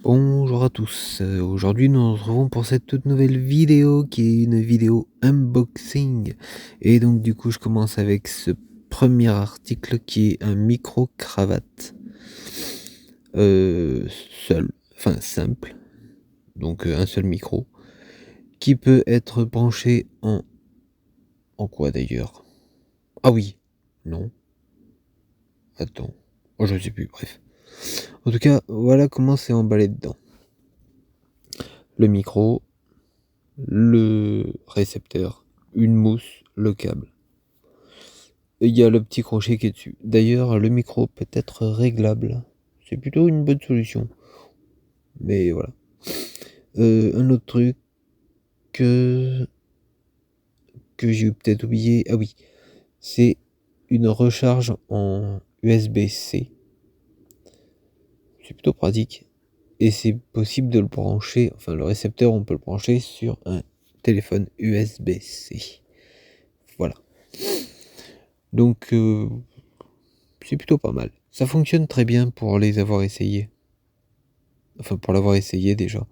Bonjour à tous, aujourd'hui nous nous retrouvons pour cette toute nouvelle vidéo qui est une vidéo unboxing et donc du coup je commence avec ce premier article qui est un micro-cravate, heu, seul, enfin simple, donc un seul micro qui peut être branché en quoi d'ailleurs? Ah oui, non, attends, oh je sais plus, bref. En tout cas, voilà comment c'est emballé dedans. Le micro, le récepteur, une mousse, le câble. Il y a le petit crochet qui est dessus. D'ailleurs, le micro peut être réglable. C'est plutôt une bonne solution. Mais voilà. Un autre truc que, que j'ai peut-être oublié. Ah oui, c'est une recharge en USB-C. C'est plutôt pratique. Et c'est possible de le brancher, enfin le récepteur, on peut le brancher sur un téléphone USB-C. Voilà. Donc, c'est plutôt pas mal. Ça fonctionne très bien pour les avoir essayés. Enfin, pour l'avoir essayé déjà.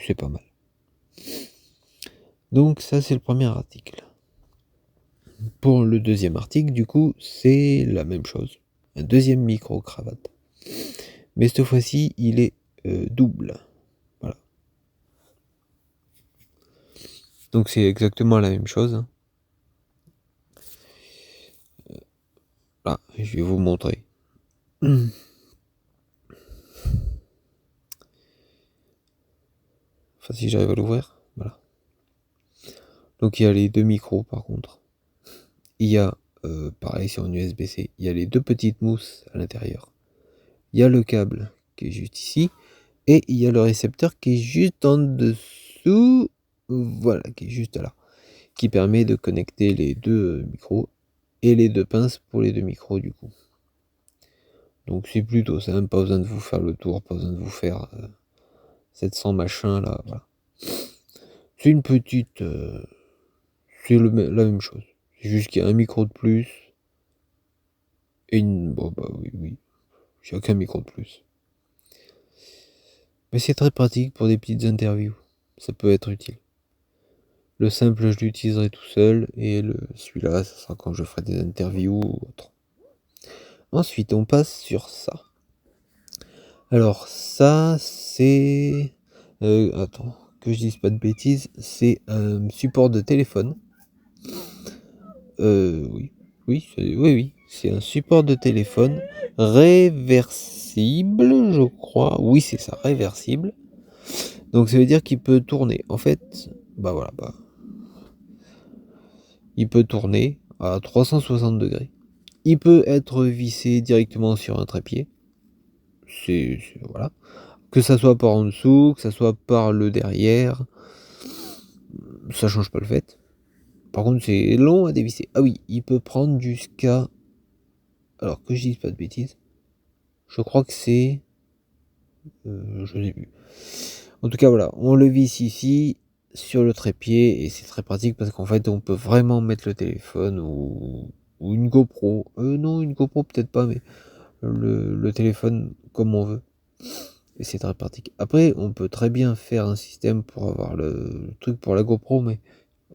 C'est pas mal. Donc ça, c'est le premier article. Pour le deuxième article, du coup, c'est la même chose. Un deuxième micro-cravate. Mais cette fois-ci, il est double. Voilà. Donc c'est exactement la même chose. Là, je vais vous montrer. Enfin, si j'arrive à l'ouvrir, voilà. Donc il y a les deux micros par contre. Il y a, pareil, c'est en USB-C. Il y a les deux petites mousses à l'intérieur. Il y a le câble qui est juste ici. Et il y a le récepteur qui est juste en dessous. Voilà, qui est juste là. Qui permet de connecter les deux micros et les deux pinces pour les deux micros du coup. Donc c'est plutôt simple, pas besoin de vous faire le tour, pas besoin de vous faire 700 machins là. Voilà. C'est une petite. C'est la même chose. C'est juste qu'il y a un micro de plus. Et une. Bon bah oui, oui. Il n'y a qu'un micro de plus. Mais c'est très pratique pour des petites interviews. Ça peut être utile. Le simple, je l'utiliserai tout seul. Et celui-là, ça sera quand je ferai des interviews ou autre. Ensuite, on passe sur ça. Alors, ça, c'est. Attends, que je dise pas de bêtises. C'est un support de téléphone. Oui. Oui, oui. C'est un support de téléphone réversible, je crois. Oui, c'est ça, réversible. Donc, ça veut dire qu'il peut tourner. En fait, bah voilà, il peut tourner à 360 degrés. Il peut être vissé directement sur un trépied. Voilà. Que ça soit par en dessous, que ça soit par le derrière, ça change pas le fait. Par contre, c'est long à dévisser. Ah oui, il peut prendre jusqu'à. Alors que je dise pas de bêtises. Je crois que c'est. Je sais plus. En tout cas, voilà, on le visse ici sur le trépied et c'est très pratique parce qu'en fait, on peut vraiment mettre le téléphone ou une GoPro. Non, une GoPro peut-être pas, mais le téléphone comme on veut. Et c'est très pratique. Après, on peut très bien faire un système pour avoir le truc pour la GoPro, mais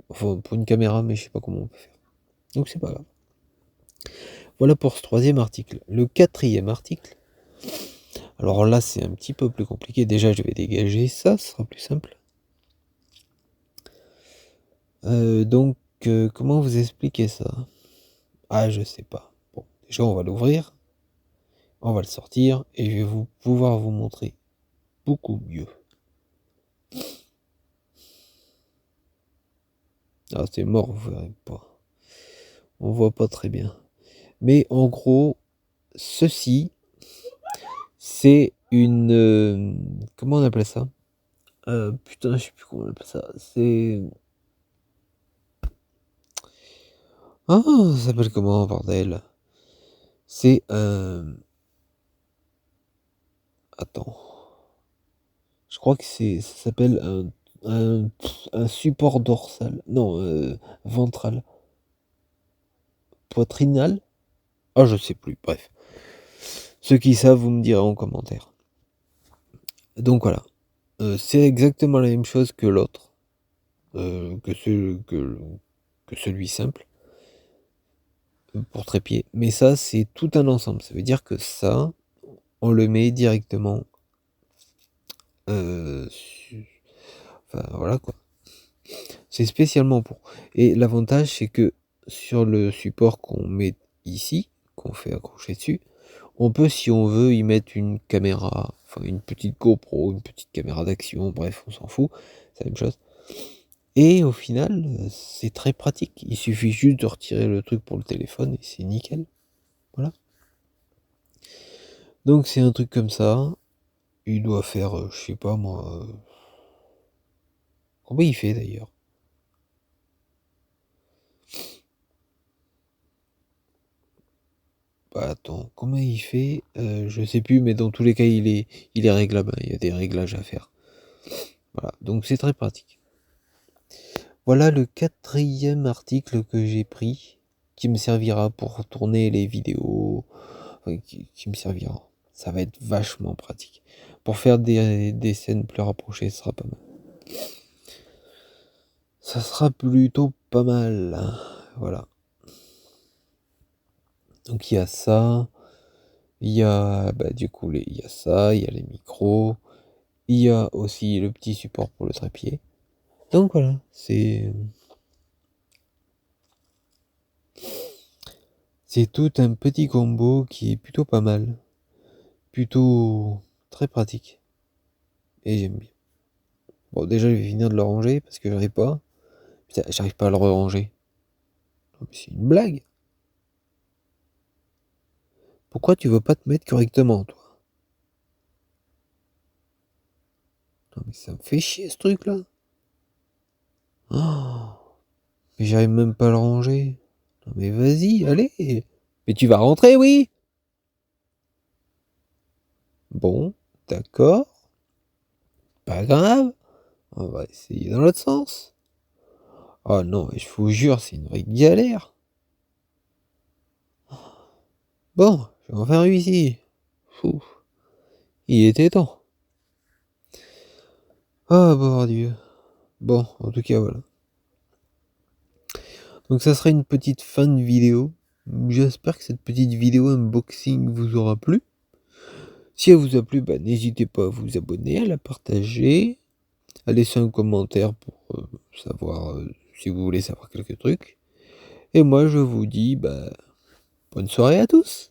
enfin pour une caméra, mais je sais pas comment on peut faire. Donc c'est pas grave. Voilà pour ce troisième article. Le quatrième article. Alors là, c'est un petit peu plus compliqué. Déjà, je vais dégager ça, ce sera plus simple. Donc, comment vous expliquer ça? Ah, je sais pas. Bon, déjà, on va l'ouvrir, on va le sortir, et je vais pouvoir vous montrer beaucoup mieux. Ah, c'est mort, vous verrez pas. On voit pas très bien. Mais en gros, ceci, c'est une... comment on appelle ça? Putain, je sais plus comment on appelle ça. C'est... Ah, ça s'appelle comment, bordel? C'est un... Attends. Je crois que ça s'appelle un support dorsal. Non, ventral. Poitrinal? Ah, je sais plus. Bref. Ceux qui savent, vous me direz en commentaire. Donc voilà, c'est exactement la même chose que l'autre, que celui simple, pour trépied. Mais ça, c'est tout un ensemble. Ça veut dire que ça, on le met directement, su enfin voilà quoi. C'est spécialement pour. Et l'avantage, c'est que sur le support qu'on met ici, qu'on fait accrocher dessus, on peut, si on veut, y mettre une caméra, enfin une petite GoPro, une petite caméra d'action, bref, on s'en fout, c'est la même chose. Et au final, c'est très pratique. Il suffit juste de retirer le truc pour le téléphone et c'est nickel. Voilà. Donc c'est un truc comme ça. Il doit faire, je sais pas moi. Combien il fait d'ailleurs? Bah attends, combien il fait? Je sais plus, mais dans tous les cas, il est réglable, hein. Il y a des réglages à faire. Voilà, donc c'est très pratique. Voilà le 4e article que j'ai pris, qui me servira pour tourner les vidéos, enfin, qui me servira. Ça va être vachement pratique. Pour faire des scènes plus rapprochées, ce sera pas mal. Ça sera plutôt pas mal, hein. Voilà. Donc il y a ça, il y a du coup il y a ça, il y a les micros, il y a aussi le petit support pour le trépied. Donc voilà, c'est tout un petit combo qui est plutôt pas mal, plutôt très pratique et j'aime bien. Bon déjà je vais finir de le ranger parce que j'arrive pas. Putain, j'arrive pas à le ranger. Non, mais c'est une blague. Pourquoi tu veux pas te mettre correctement, toi? Non mais ça me fait chier ce truc là. Oh, mais j'arrive même pas à le ranger. Non mais vas-y, allez. Mais tu vas rentrer, oui? Bon, d'accord, pas grave. On va essayer dans l'autre sens. Oh non, je vous jure, c'est une vraie galère. Bon, je vais enfin réussir. Fou, il était temps. Ah, bon Dieu. Bon, en tout cas, voilà. Donc ça sera une petite fin de vidéo. J'espère que cette petite vidéo unboxing vous aura plu. Si elle vous a plu, n'hésitez pas à vous abonner, à la partager, à laisser un commentaire pour savoir si vous voulez savoir quelques trucs. Et moi, je vous dis bonne soirée à tous.